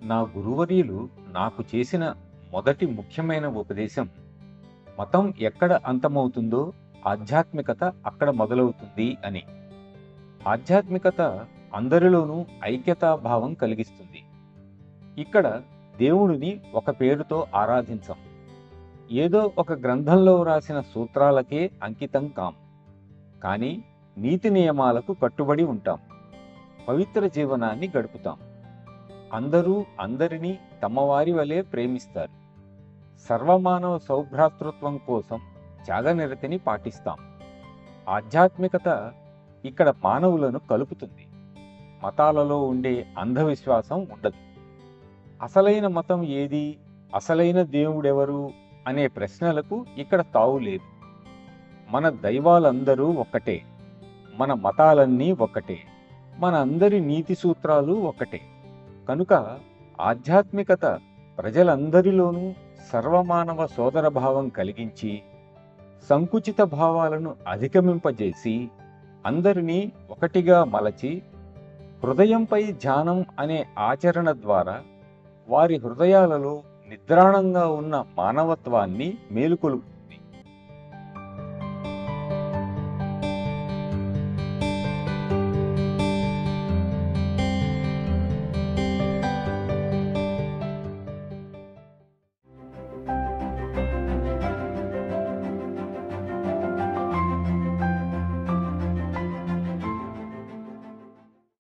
నా గురువర్యులు నాకు చేసిన మొదటి ముఖ్యమైన ఉపదేశం, మతం ఎక్కడ అంతమవుతుందో ఆధ్యాత్మికత అక్కడ మొదలవుతుంది అని. ఆధ్యాత్మికత అందరిలోనూ ఐక్యతా భావం కలిగిస్తుంది. ఇక్కడ దేవుడిని ఒక పేరుతో ఆరాధించం. ఏదో ఒక గ్రంథంలో రాసిన సూత్రాలకే అంకితం కాం. కానీ నీతి నియమాలకు కట్టుబడి ఉంటాం. పవిత్ర జీవనాన్ని గడుపుతాం. అందరూ అందరినీ తమవారి వలె ప్రేమిస్తారు. సర్వమానవ సౌభ్రాతృత్వం కోసం త్యాగనిరతిని పాటిస్తాం. ఆధ్యాత్మికత ఇక్కడ మానవులను కలుపుతుంది. మతాలలో ఉండే అంధవిశ్వాసం ఉండదు. అసలైన మతం ఏది, అసలైన దేవుడెవరు అనే ప్రశ్నలకు ఇక్కడ తావు లేదు. మన దైవాలందరూ ఒక్కటే, మన మతాలన్నీ ఒక్కటే, మన అందరి నీతి సూత్రాలు ఒక్కటే. కనుక ఆధ్యాత్మికత ప్రజలందరిలోనూ సర్వమానవ సోదరభావం కలిగించి, సంకుచిత భావాలను అధిగమింపజేసి, అందరినీ ఒకటిగా మలచి, హృదయంపై ధ్యానం అనే ఆచరణ ద్వారా వారి హృదయాలలో నిద్రాణంగా ఉన్న మానవత్వాన్ని మేలుకొలుపుతుంది.